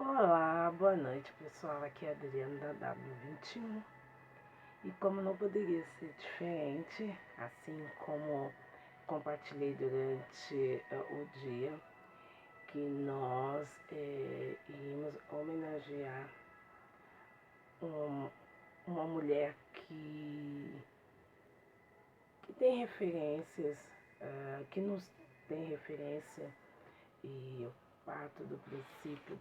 Olá, boa noite pessoal, aqui é a Adriana da W21 e como não poderia ser diferente, assim como compartilhei durante o dia, que nós íamos homenagear um- uma mulher que tem referências, que nos tem referência e eu parto do princípio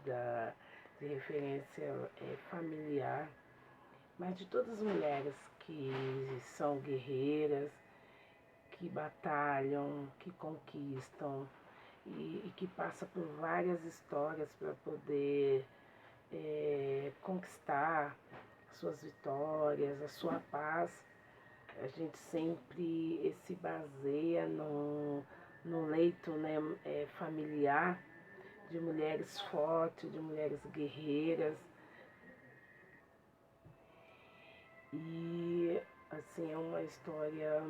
de referência familiar, mas de todas as mulheres que são guerreiras, que batalham, que conquistam e que passam por várias histórias para poder conquistar suas vitórias, a sua paz. A gente sempre se baseia no leito, né, familiar, de mulheres fortes, de mulheres guerreiras. E assim, é uma história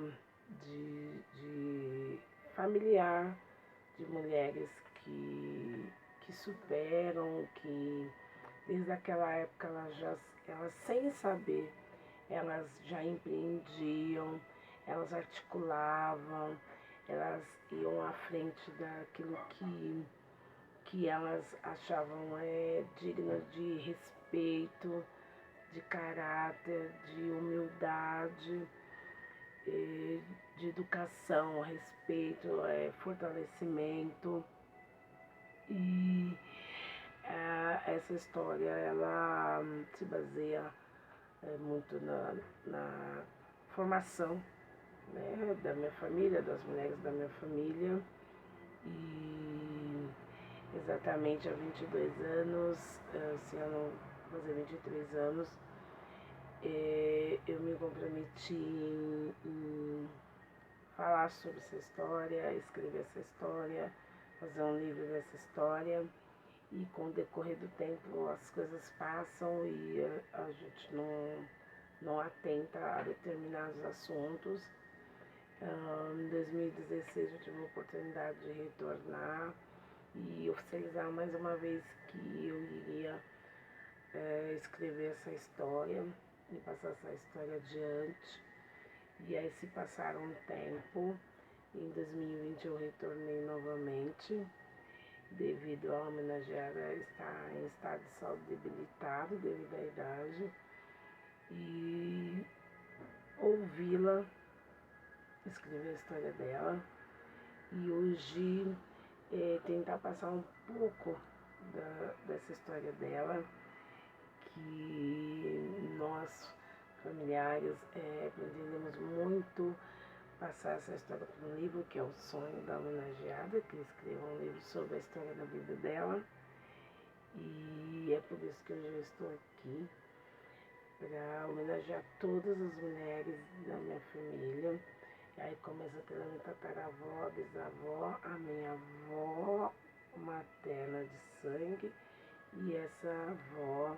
de familiar, de mulheres que superam, que desde aquela época elas sem saber, elas já empreendiam, elas articulavam, elas iam à frente daquilo que elas achavam digno de respeito, de caráter, de humildade, de educação, respeito, fortalecimento. E essa história ela se baseia muito na formação, né, da minha família, das mulheres da minha família. E exatamente há 22 anos, esse ano vou fazer 23 anos, eu me comprometi em falar sobre essa história, escrever essa história, fazer um livro dessa história. E com o decorrer do tempo as coisas passam e a gente não atenta a determinados assuntos. Em 2016 eu tive a oportunidade de retornar e oficializar mais uma vez que eu iria escrever essa história e passar essa história adiante. E aí se passaram um tempo, em 2020 eu retornei novamente, devido a homenageada estar em estado de saúde debilitado devido à idade, e ouvi-la escrever a história dela e hoje tentar passar um pouco dessa história dela, que nós familiares pretendemos muito passar essa história para um livro, que é o sonho da homenageada, que escreva um livro sobre a história da vida dela. E é por isso que eu já estou aqui, para homenagear todas as mulheres da minha família. E aí começa pela minha tataravó, bisavó, a minha avó materna de sangue e essa avó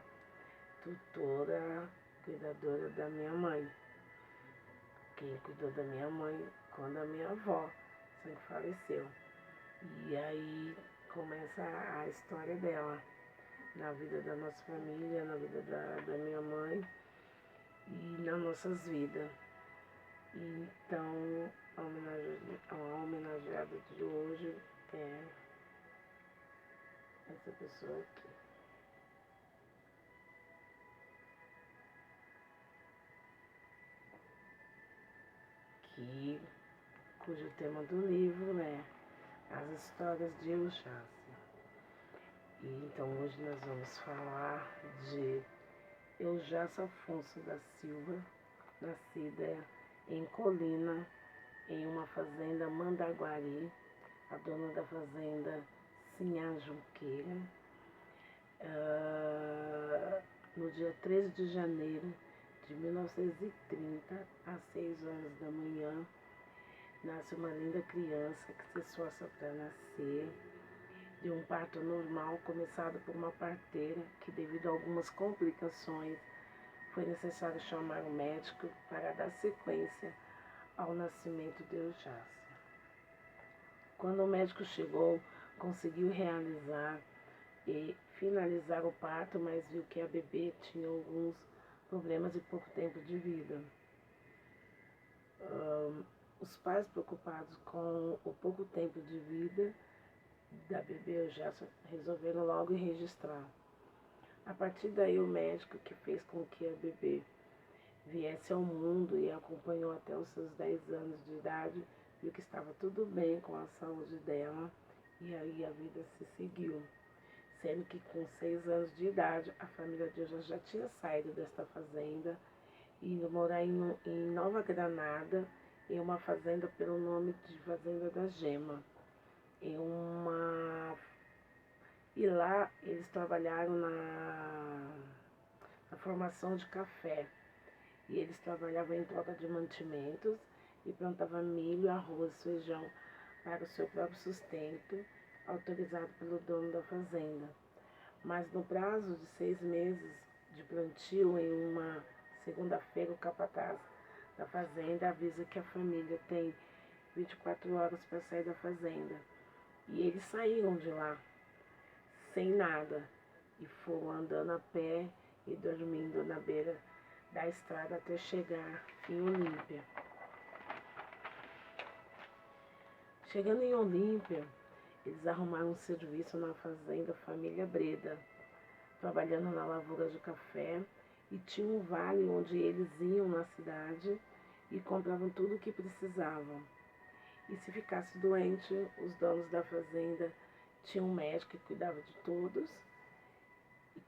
tutora, cuidadora da minha mãe. Quem cuidou da minha mãe quando a minha avó sempre faleceu. E aí começa a história dela, na vida da nossa família, na vida da minha mãe e nas nossas vidas. Então, a homenageada de hoje é essa pessoa aqui. Cujo tema do livro é As Histórias de Eujácia. E então hoje nós vamos falar de Eujácia Afonso da Silva, nascida em Colina, em uma fazenda Mandaguari, a dona da fazenda Sinhá Junqueira, no dia 13 de janeiro de 1930, às 6 horas da manhã, nasce uma linda criança que se esforça para nascer de um parto normal, começado por uma parteira que, devido a algumas complicações, foi necessário chamar o médico para dar sequência ao nascimento de Eujácia. Quando o médico chegou, conseguiu realizar e finalizar o parto, mas viu que a bebê tinha alguns problemas e pouco tempo de vida. Os pais preocupados com o pouco tempo de vida da bebê já resolveram logo registrar. A partir daí o médico que fez com que a bebê viesse ao mundo e acompanhou até os seus 10 anos de idade, viu que estava tudo bem com a saúde dela e aí a vida se seguiu. Sendo que com 6 anos de idade a família de hoje já tinha saído desta fazenda, indo morar em Nova Granada, em uma fazenda pelo nome de Fazenda da Gema. E lá eles trabalharam na formação de café. E eles trabalhavam em troca de mantimentos e plantavam milho, arroz, feijão para o seu próprio sustento, autorizado pelo dono da fazenda. Mas no prazo de 6 meses de plantio, em uma segunda-feira, o capataz da fazenda avisa que a família tem 24 horas para sair da fazenda. E eles saíram de lá sem nada e foram andando a pé e dormindo na beira da estrada até chegar em Olímpia. Chegando em Olímpia, eles arrumaram um serviço na fazenda Família Breda, trabalhando na lavoura de café, e tinha um vale onde eles iam na cidade e compravam tudo o que precisavam. E se ficasse doente, os donos da fazenda tinham um médico que cuidava de todos,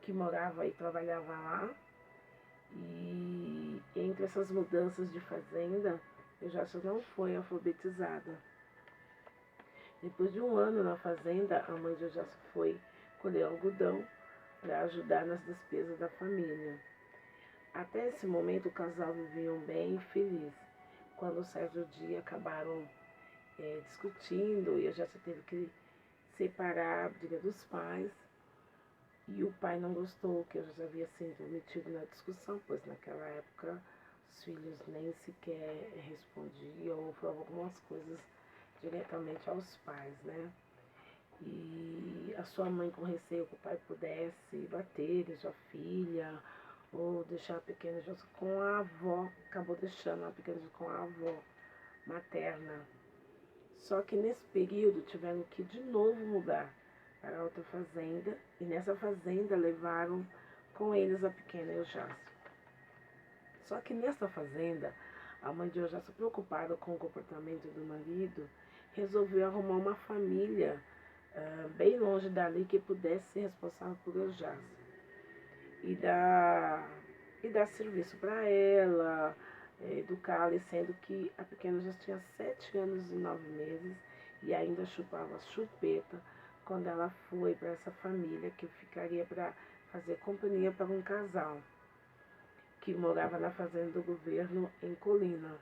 que morava e trabalhava lá. E entre essas mudanças de fazenda, eu já não foi alfabetizada. Depois de um ano na fazenda, a mãe de Jaça foi colher algodão para ajudar nas despesas da família. Até esse momento o casal viviam bem e feliz. Quando certo dia acabaram discutindo e a Jaça teve que separar a briga dos pais. E o pai não gostou que eu já havia sido metido na discussão, pois naquela época os filhos nem sequer respondiam ou falavam algumas coisas diretamente aos pais, né? E a sua mãe, com receio que o pai pudesse bater em sua filha ou deixar a pequena Jossa com a avó, acabou deixando a pequena Jossa com a avó materna. Só que nesse período tiveram que de novo mudar para outra fazenda, e nessa fazenda levaram com eles a pequena Eujácia. Só que nessa fazenda, a mãe de Eujácia, preocupada com o comportamento do marido, resolveu arrumar uma família bem longe dali que pudesse ser responsável por Eujácia e dar serviço para ela, educá-la, sendo que a pequena já tinha 7 anos e 9 meses e ainda chupava chupeta quando ela foi para essa família que ficaria para fazer companhia para um casal que morava na fazenda do governo em Colina.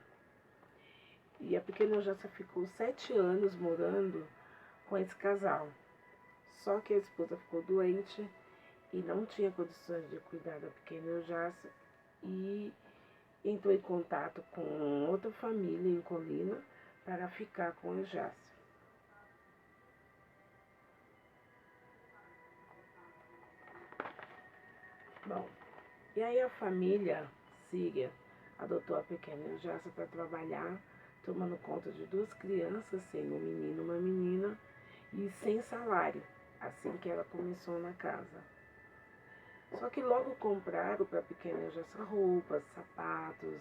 E a pequena Jossa ficou 7 anos morando com esse casal. Só que a esposa ficou doente e não tinha condições de cuidar da pequena Jossa e entrou em contato com outra família em Colina para ficar com a Jácia. Bom, e aí a família síria adotou a pequena Jácia para trabalhar, tomando conta de 2 crianças, sendo um menino e uma menina, e sem salário, assim que ela começou na casa. Só que logo compraram para a pequena Jácia roupas, sapatos,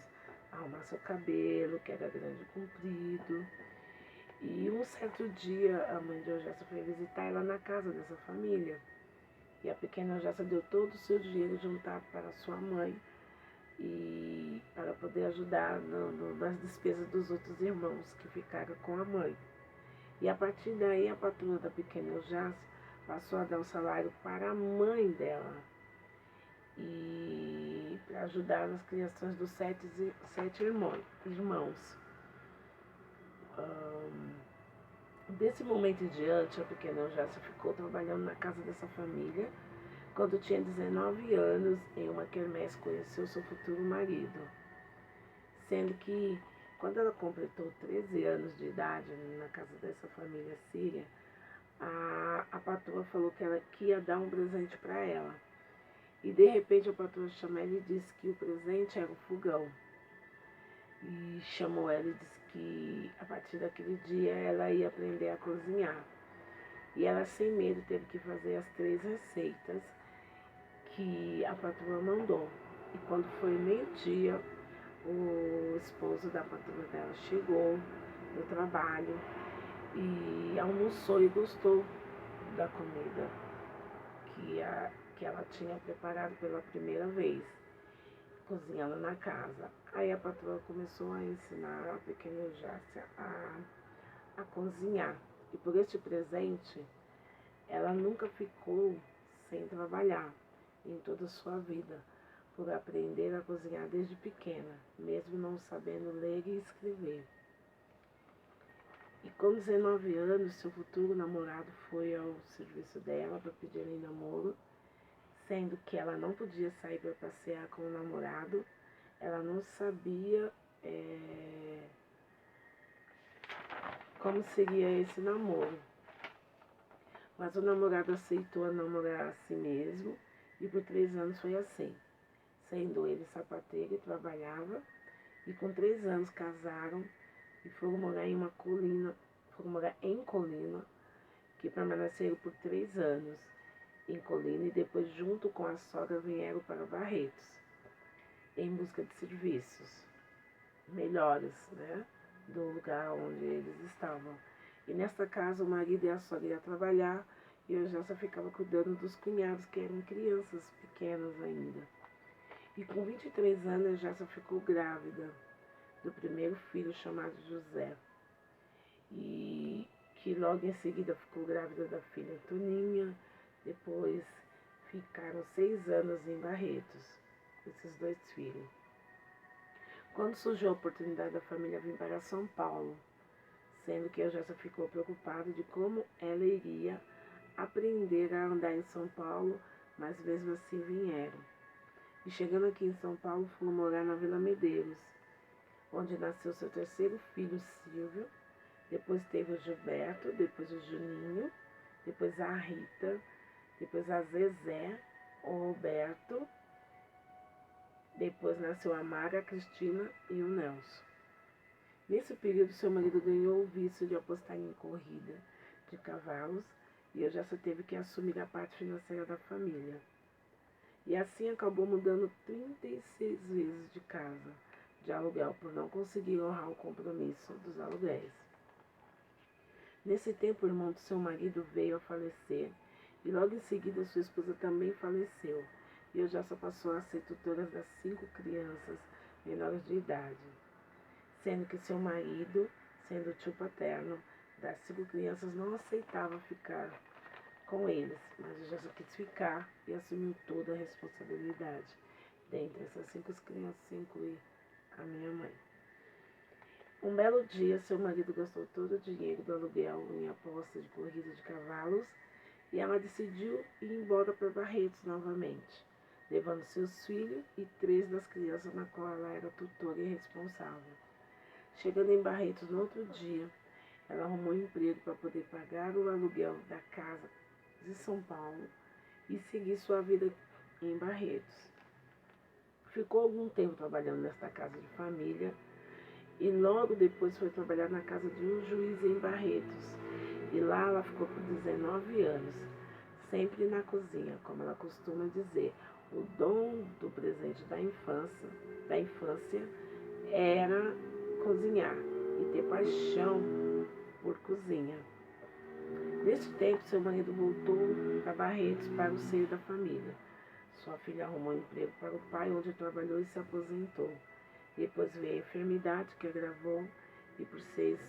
arrumar seu cabelo, que era grande e comprido. E um certo dia a mãe de Eujácia foi visitar ela na casa dessa família. E a pequena Eujácia deu todo o seu dinheiro juntado para sua mãe e para poder ajudar nas despesas dos outros irmãos que ficaram com a mãe. E a partir daí a patroa da pequena Eujácia passou a dar o salário para a mãe dela e para ajudar nas criações dos 7 irmãos. Desse momento em diante, a pequena Eujácia ficou trabalhando na casa dessa família. Quando tinha 19 anos, em uma quermesse, conheceu seu futuro marido. Sendo que, quando ela completou 13 anos de idade, na casa dessa família síria, a patroa falou que ia dar um presente para ela. E de repente a patroa chamou ela e disse que o presente era um fogão. E chamou ela e disse que a partir daquele dia ela ia aprender a cozinhar. E ela, sem medo, teve que fazer as 3 receitas que a patroa mandou. E quando foi meio-dia, o esposo da patroa dela chegou do trabalho e almoçou e gostou da comida que ela tinha preparado pela primeira vez, cozinhando na casa. Aí a patroa começou a ensinar a pequena Jácia a cozinhar. E por este presente, ela nunca ficou sem trabalhar em toda a sua vida, por aprender a cozinhar desde pequena, mesmo não sabendo ler e escrever. E com 19 anos, seu futuro namorado foi ao serviço dela para pedir em namoro, sendo que ela não podia sair para passear com o namorado, ela não sabia como seria esse namoro. Mas o namorado aceitou namorar a si mesmo e por 3 anos foi assim, sendo ele sapateiro e trabalhava, e com 3 anos casaram e foram morar em Colina, que permaneceram por 3 anos em Colina e depois, junto com a sogra, vieram para Barretos, em busca de serviços melhores, né, do lugar onde eles estavam. E nesta casa o marido e a sogra iam trabalhar e eu já só ficava cuidando dos cunhados, que eram crianças pequenas ainda. E com 23 anos já só ficou grávida do primeiro filho, chamado José. E que logo em seguida ficou grávida da filha Antoninha. Depois ficaram 6 anos em Barretos, com esses 2 filhos. Quando surgiu a oportunidade da família vir para São Paulo, sendo que a Jéssica ficou preocupada de como ela iria aprender a andar em São Paulo, mas mesmo assim vieram. E chegando aqui em São Paulo, foram morar na Vila Medeiros, onde nasceu seu terceiro filho, Silvio. Depois teve o Gilberto, depois o Juninho, depois a Rita, depois a Zezé, o Roberto, depois nasceu a Mara, a Cristina e o Nelson. Nesse período, seu marido ganhou o vício de apostar em corrida de cavalos e eu já só teve que assumir a parte financeira da família. E assim acabou mudando 36 vezes de casa de aluguel por não conseguir honrar o compromisso dos aluguéis. Nesse tempo, o irmão do seu marido veio a falecer e logo em seguida sua esposa também faleceu. E eu já só passou a ser tutora das 5 crianças menores de idade, sendo que seu marido, sendo tio paterno das 5 crianças, não aceitava ficar com eles, mas eu já só quis ficar e assumiu toda a responsabilidade. Dentre essas 5 crianças, inclui a minha mãe. Um belo dia, seu marido gastou todo o dinheiro do aluguel em aposta de corrida de cavalos e ela decidiu ir embora para Barretos novamente, levando seus filhos e 3 das crianças na qual ela era tutora e responsável. Chegando em Barretos no outro dia, ela arrumou um emprego para poder pagar o aluguel da casa de São Paulo e seguir sua vida em Barretos. Ficou algum tempo trabalhando nesta casa de família e logo depois foi trabalhar na casa de um juiz em Barretos. E lá ela ficou por 19 anos, sempre na cozinha, como ela costuma dizer. O dom do presente da infância era cozinhar e ter paixão por cozinha. Nesse tempo, seu marido voltou para Barretos para o seio da família. Sua filha arrumou um emprego para o pai, onde trabalhou e se aposentou. Depois veio a enfermidade, que agravou, e por 6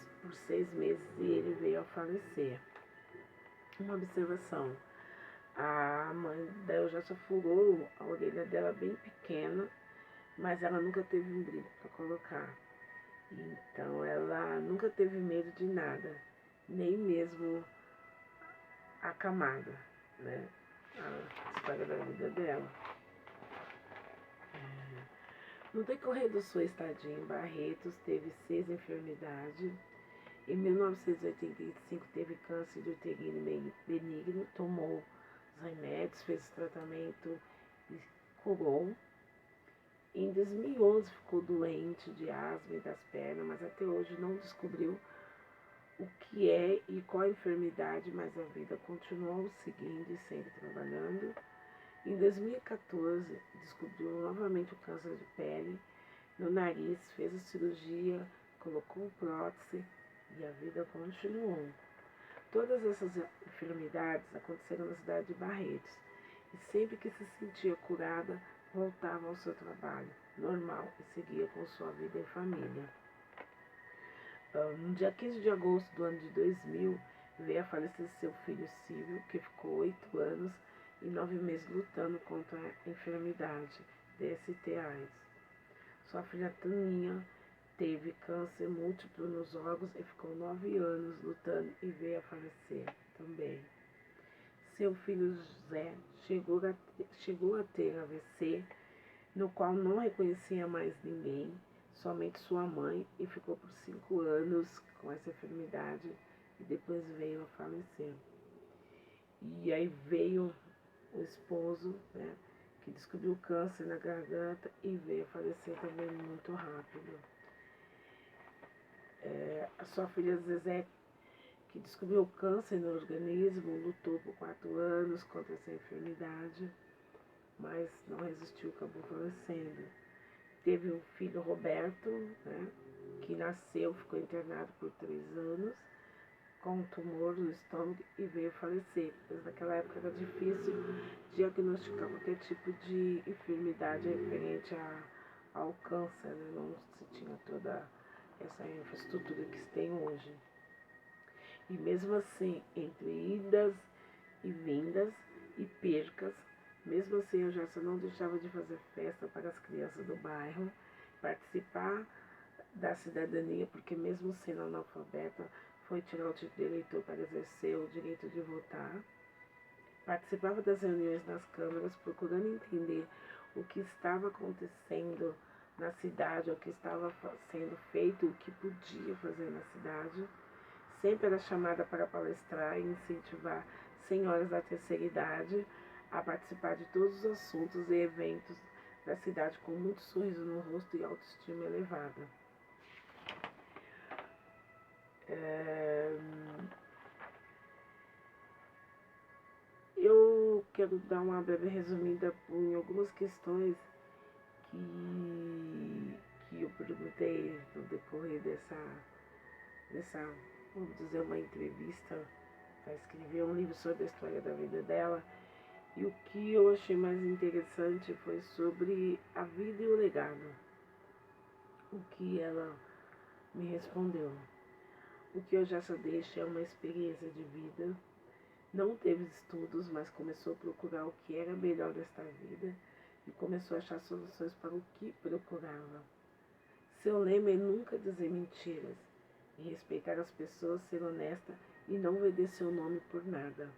meses ele veio a falecer. Uma observação: a mãe da Eugécia furou a orelha dela bem pequena, mas ela nunca teve um brinco para colocar. Então ela nunca teve medo de nada, nem mesmo a camada, né? A história da vida dela. No decorrer da sua estadia em Barretos, teve 6 enfermidades Em 1985 teve câncer de uterino benigno, tomou os remédios, fez o tratamento e curou. Em 2011 ficou doente de asma e das pernas, mas até hoje não descobriu o que é e qual a enfermidade, mas a vida continuou seguindo e sempre trabalhando. Em 2014 descobriu novamente o câncer de pele no nariz, fez a cirurgia, colocou prótese e a vida continuou. Todas essas enfermidades aconteceram na cidade de Barretos e sempre que se sentia curada, voltava ao seu trabalho normal e seguia com sua vida e família. No dia 15 de agosto do ano de 2000, veio a falecer seu filho Silvio, que ficou 8 anos e 9 meses lutando contra a enfermidade DST-AIDS. Sua filha Taninha teve câncer múltiplo nos órgãos e ficou 9 anos lutando e veio a falecer também. Seu filho José chegou a ter AVC, no qual não reconhecia mais ninguém, somente sua mãe, e ficou por 5 anos com essa enfermidade e depois veio a falecer. E aí veio o esposo, né, que descobriu câncer na garganta e veio a falecer também muito rápido. A sua filha Zezé, que descobriu câncer no organismo, lutou por 4 anos contra essa enfermidade, mas não resistiu, acabou falecendo. Teve um filho Roberto, né, que nasceu, ficou internado por 3 anos, com um tumor no estômago e veio falecer. Mas naquela época era difícil diagnosticar qualquer tipo de enfermidade referente ao câncer, né? Não se tinha toda essa infraestrutura que se tem hoje. E mesmo assim, entre idas e vindas e percas, mesmo assim a Jéssica não deixava de fazer festa para as crianças do bairro, participar da cidadania, porque mesmo sendo analfabeta, foi tirar o título de eleitor para exercer o direito de votar. Participava das reuniões nas câmaras, procurando entender o que estava acontecendo na cidade, o que estava sendo feito, o que podia fazer na cidade. Sempre era chamada para palestrar e incentivar senhoras da terceira idade a participar de todos os assuntos e eventos da cidade com muito sorriso no rosto e autoestima elevada. Eu quero dar uma breve resumida em algumas questões que eu perguntei no decorrer dessa, vamos dizer, uma entrevista para escrever um livro sobre a história da vida dela. E o que eu achei mais interessante foi sobre a vida e o legado. O que ela me respondeu. O que eu já deixo é uma experiência de vida. Não teve estudos, mas começou a procurar o que era melhor desta vida e começou a achar soluções para o que procurava. Seu lema é nunca dizer mentiras e respeitar as pessoas, ser honesta e não vender seu nome por nada.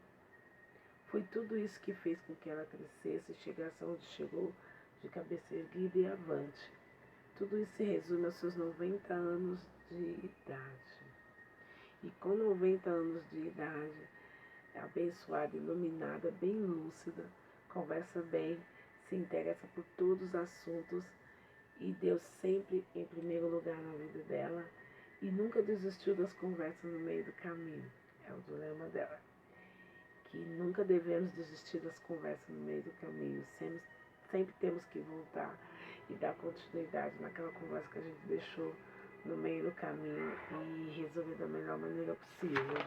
Foi tudo isso que fez com que ela crescesse e chegasse onde chegou, de cabeça erguida e avante. Tudo isso se resume aos seus 90 anos de idade. E com 90 anos de idade, abençoada, iluminada, bem lúcida, conversa bem, se interessa por todos os assuntos e Deus sempre em primeiro lugar na vida dela e nunca desistiu das conversas no meio do caminho. É o dilema dela. Que nunca devemos desistir das conversas no meio do caminho. Sempre temos que voltar e dar continuidade naquela conversa que a gente deixou no meio do caminho e resolver da melhor maneira possível.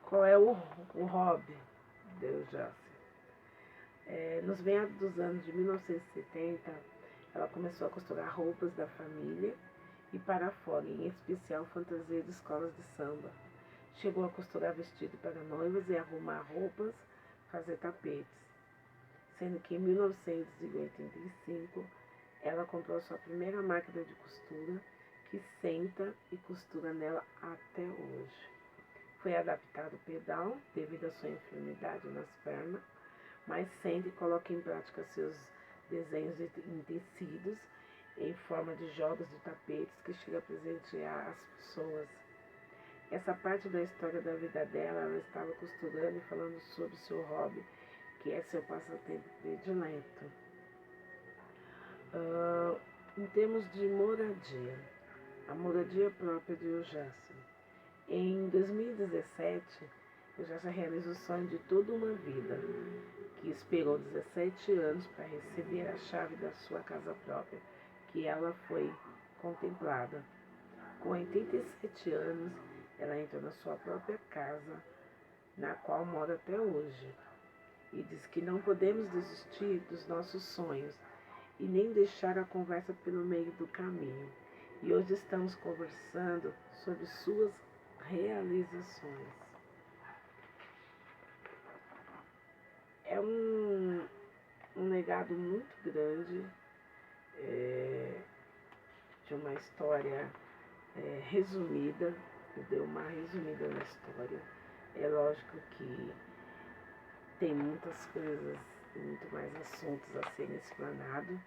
Qual é o hobby de Eujassi? Nos meados dos anos de 1970, ela começou a costurar roupas da família e para fora, em especial fantasia de escolas de samba. Chegou a costurar vestido para noivas e arrumar roupas, fazer tapetes. Sendo que em 1985, ela comprou sua primeira máquina de costura, que senta e costura nela até hoje. Foi adaptado o pedal devido à sua enfermidade nas pernas, mas sempre coloca em prática seus desenhos em tecidos em forma de jogos de tapetes que chega a presentear as pessoas. Essa parte da história da vida dela, ela estava costurando e falando sobre seu hobby, que é seu passatempo predileto. Em termos de moradia, a moradia própria de Ujasa. Em 2017, Ujasa realizou o sonho de toda uma vida, que esperou 17 anos para receber a chave da sua casa própria, que ela foi contemplada. Com 87 anos, ela entrou na sua própria casa, na qual mora até hoje, e diz que não podemos desistir dos nossos sonhos e nem deixar a conversa pelo meio do caminho. E hoje estamos conversando sobre suas realizações. É um legado muito grande, de uma história resumida, deu uma resumida na história. É lógico que tem muitas coisas, muito mais assuntos a serem explanados.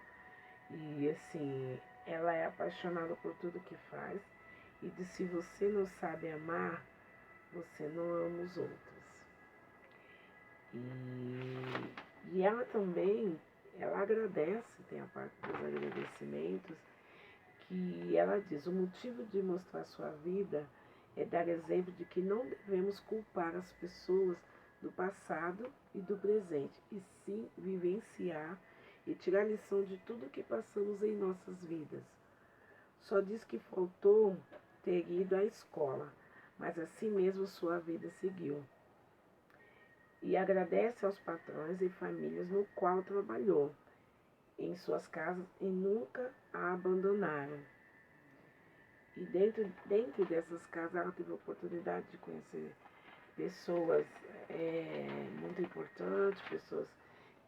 E assim, ela é apaixonada por tudo que faz. E diz: se você não sabe amar, você não ama os outros. E ela também, ela agradece, tem a parte dos agradecimentos, que ela diz: o motivo de mostrar sua vida é dar exemplo de que não devemos culpar as pessoas do passado e do presente, e sim vivenciar e tirar lição de tudo que passamos em nossas vidas. Só diz que faltou ter ido à escola, mas assim mesmo sua vida seguiu. E agradece aos patrões e famílias no qual trabalhou, em suas casas, e nunca a abandonaram. E dentro dessas casas ela teve a oportunidade de conhecer pessoas muito importantes, pessoas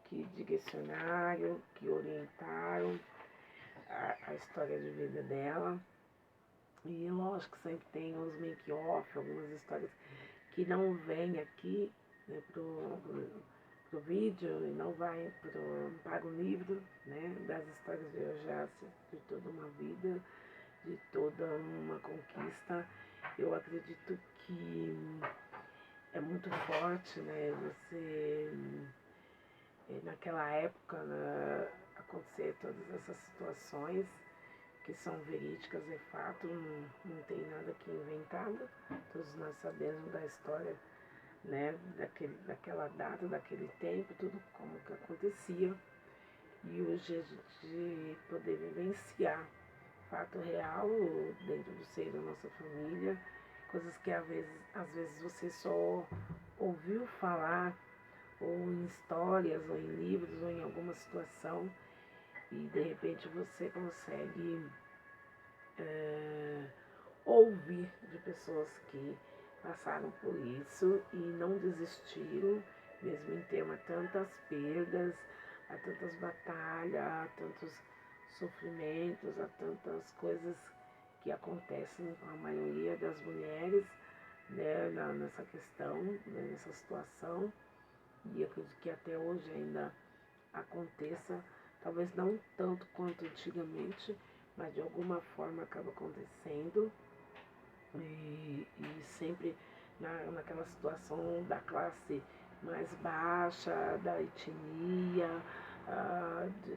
que direcionaram, que orientaram a história de vida dela. E lógico, sempre tem uns make-off, algumas histórias que não vêm aqui, né, pro vídeo, e não vai para o livro, né, das histórias de Ujasa, de toda uma vida, de toda uma conquista. Eu acredito que é muito forte, né, você, naquela época, né, acontecer todas essas situações que são verídicas, é fato, não tem nada aqui inventado. Todos nós sabemos da história, né, daquela data, daquele tempo, tudo como que acontecia. E hoje a gente poder vivenciar fato real dentro do seio da nossa família, coisas que às vezes você só ouviu falar, ou em histórias, ou em livros, ou em alguma situação, e de repente você consegue ouvir de pessoas que passaram por isso e não desistiram, mesmo em ter tantas perdas, a tantas batalhas, a tantos sofrimentos, a tantas coisas que acontecem com a maioria das mulheres, né, nessa questão, né, nessa situação. E eu acredito que até hoje ainda aconteça, talvez não tanto quanto antigamente, mas de alguma forma acaba acontecendo. E sempre naquela situação da classe mais baixa, da etnia,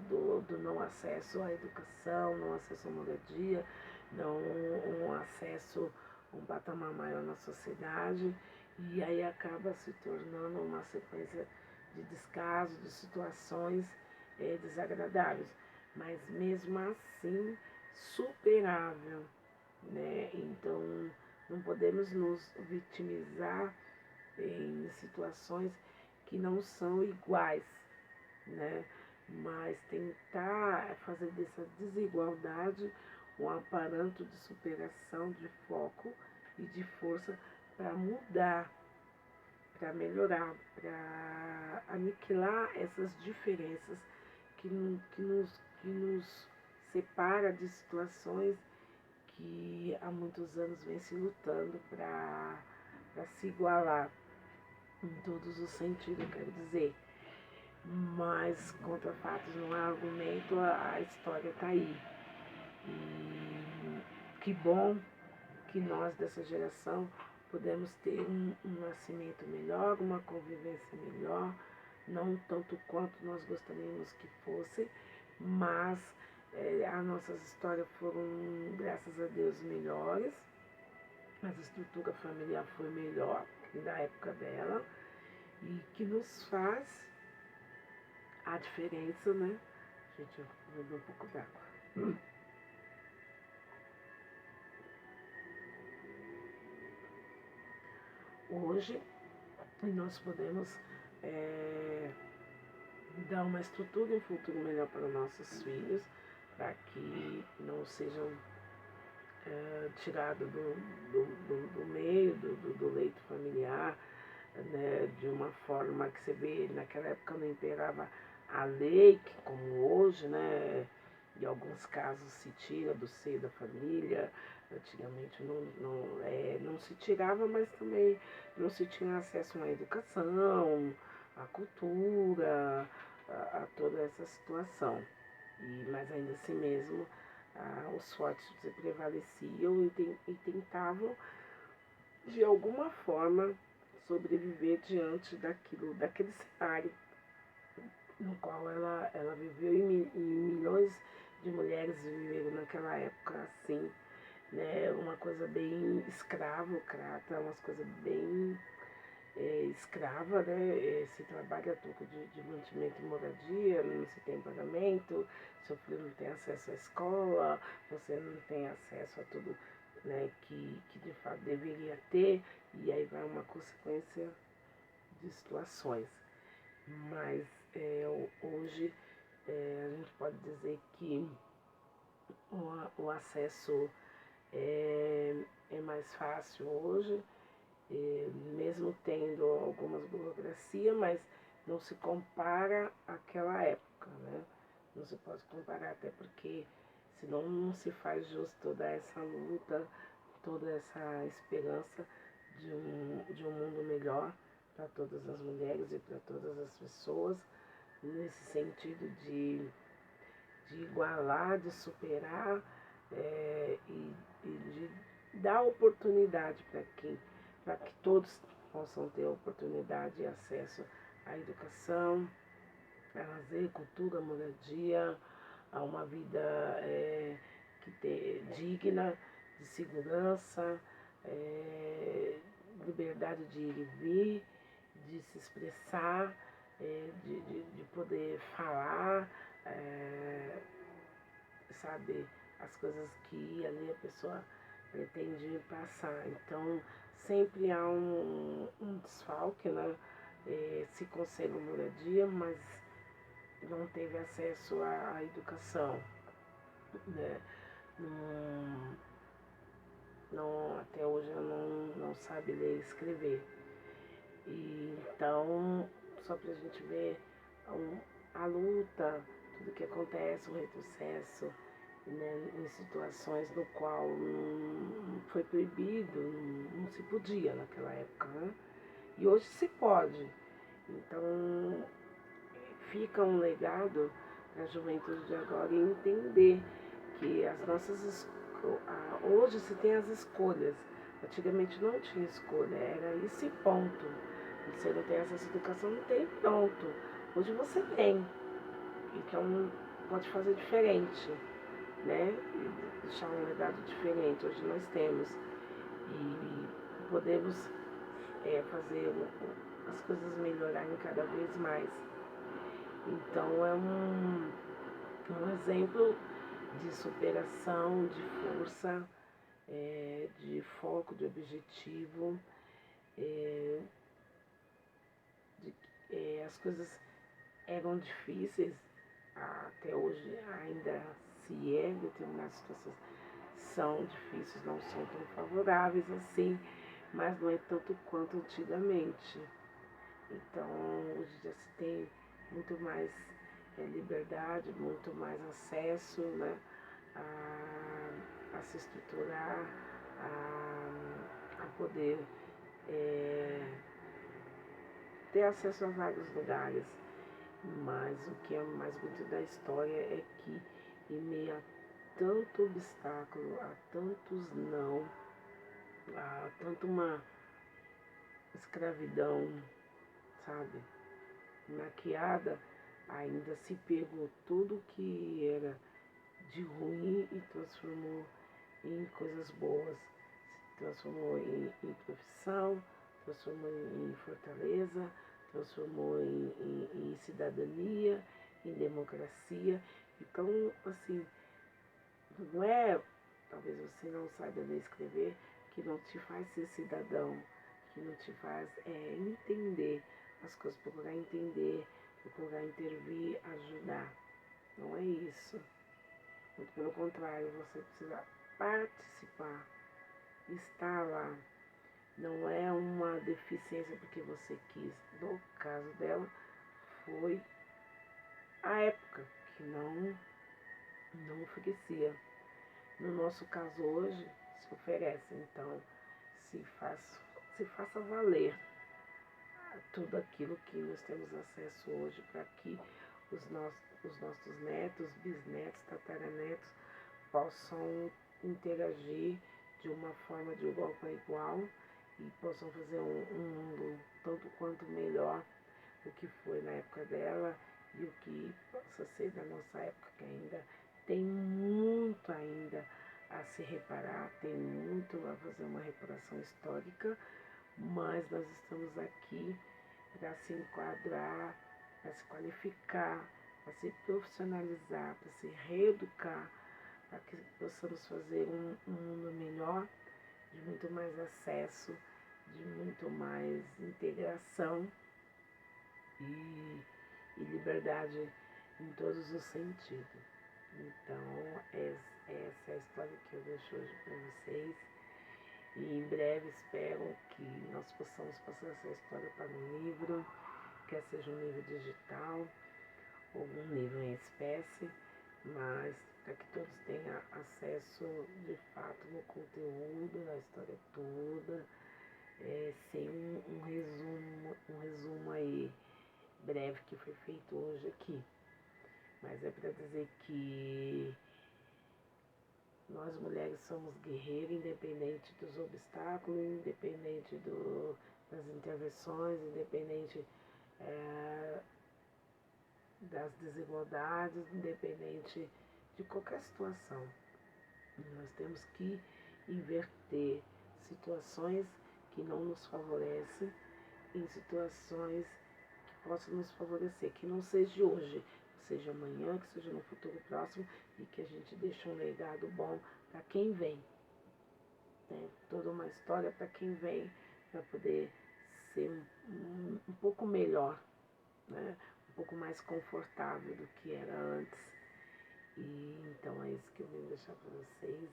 do não acesso à educação, não acesso à moradia, não um acesso a um patamar maior na sociedade, e aí acaba se tornando uma sequência de descaso, de situações desagradáveis, mas mesmo assim superável, né? Então não podemos nos vitimizar em situações que não são iguais, né? Mas tentar fazer dessa desigualdade um aparato de superação, de foco e de força para mudar, para melhorar, para aniquilar essas diferenças que nos separa de situações que há muitos anos vem se lutando para se igualar em todos os sentidos, quero dizer. Mas contra fatos não há argumento, a história está aí. E que bom que nós dessa geração podemos ter um nascimento melhor, uma convivência melhor, não tanto quanto nós gostaríamos que fosse, mas as nossas histórias foram, graças a Deus, melhores, mas a estrutura familiar foi melhor que da época dela, e que nos faz a diferença, né? Gente, eu vou beber um pouco d'água. Hoje nós podemos dar uma estrutura e um futuro melhor para nossos filhos, para que não sejam tirados do meio, do leito familiar, né, de uma forma que você vê, naquela época não imperava a lei, que como hoje, né, em alguns casos se tira do seio da família. Antigamente não se tirava, mas também não se tinha acesso à educação, à cultura, a toda essa situação. Mas ainda assim mesmo, os fortes prevaleciam e tentavam, de alguma forma, sobreviver diante daquele cenário no qual ela viveu, e milhões de mulheres viveram naquela época assim, né? Uma coisa bem escravocrata, umas coisas bem escrava, né? Se trabalha a troco de mantimento e moradia, não se tem pagamento, seu filho não tem acesso à escola, você não tem acesso a tudo, né, que de fato deveria ter, e aí vai uma consequência de situações. Mas hoje a gente pode dizer que o acesso é mais fácil hoje, mesmo tendo algumas burocracias, mas não se compara àquela época, né? Não se pode comparar, até porque senão não se faz jus toda essa luta, toda essa esperança de um mundo melhor para todas as mulheres e para todas as pessoas, nesse sentido de igualar, de superar, e de dar oportunidade para que todos possam ter oportunidade e acesso à educação, a lazer, cultura, moradia, a uma vida digna, de segurança, liberdade de ir e vir, de se expressar, de poder falar, sabe, as coisas que ali a pessoa pretende passar. Então, sempre há um desfalque, né? Se consegue moradia, mas não teve acesso à educação, né? Não, até hoje não sabe ler e escrever. E, então, só para a gente ver a luta, tudo que acontece, o retrocesso, né, em situações no qual não foi proibido, não se podia naquela época, né? E hoje se pode. Então fica um legado para a juventude de agora e entender que as nossas hoje se tem as escolhas. Antigamente não tinha escolha, era esse ponto. Você não tem acesso à educação, não tem, pronto. Hoje você tem. Então pode fazer diferente, né? E deixar um legado diferente. Hoje nós temos. E podemos fazer as coisas melhorarem cada vez mais. Então é um exemplo de superação, de força, de foco, de objetivo. As coisas eram difíceis, até hoje ainda se é, determinadas situações são difíceis, não são tão favoráveis assim, mas não é tanto quanto antigamente. Então hoje já se tem muito mais liberdade, muito mais acesso, né, a se estruturar, a poder ter acesso a vários lugares. Mas o que é mais bonito da história é que, em meio a tanto obstáculo, há tantos não, há tanto uma escravidão, sabe? Maquiada, ainda se pegou tudo que era de ruim e transformou em coisas boas, se transformou em profissão, transformou em fortaleza, transformou em cidadania, em democracia. Então, assim, não é, talvez você não saiba ler e escrever, que não te faz ser cidadão, que não te faz entender as coisas, procurar entender, procurar intervir, ajudar. Não é isso. Muito pelo contrário, você precisa participar, estar lá. Não é uma deficiência porque você quis. No caso dela, foi a época que não oferecia. No nosso caso hoje, se oferece. Então, se faça valer tudo aquilo que nós temos acesso hoje para que os nossos netos, bisnetos, tataranetos possam interagir de uma forma de igual para igual e possam fazer um mundo tanto quanto melhor do que foi na época dela e o que possa ser da nossa época, que ainda tem muito ainda a se reparar, tem muito a fazer uma reparação histórica, mas nós estamos aqui para se enquadrar, para se qualificar, para se profissionalizar, para se reeducar, para que possamos fazer um mundo melhor, de muito mais acesso, de muito mais integração e liberdade em todos os sentidos. Então, essa é a história que eu deixo hoje para vocês. E em breve espero que nós possamos passar essa história para um livro, quer seja um livro digital ou um livro em espécie, mas para que todos tenham acesso de fato no conteúdo, na história toda, sem um resumo aí breve que foi feito hoje aqui. Mas é para dizer que nós mulheres somos guerreiras, independente dos obstáculos, independente das intervenções, independente das desigualdades, independente de qualquer situação. Nós temos que inverter situações que não nos favorecem em situações que possam nos favorecer, que não seja hoje, que seja amanhã, que seja no futuro próximo e que a gente deixe um legado bom para quem vem. Né? Toda uma história para quem vem, para poder ser um pouco melhor, né? Um pouco mais confortável do que era antes. E então é isso que eu vim deixar para vocês.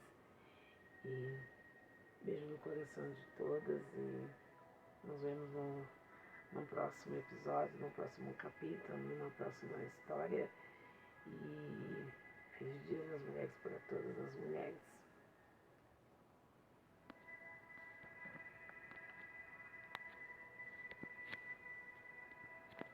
E beijo no coração de todas e nos vemos no próximo episódio, no próximo capítulo, numa próxima história. E feliz dia das mulheres para todas as mulheres.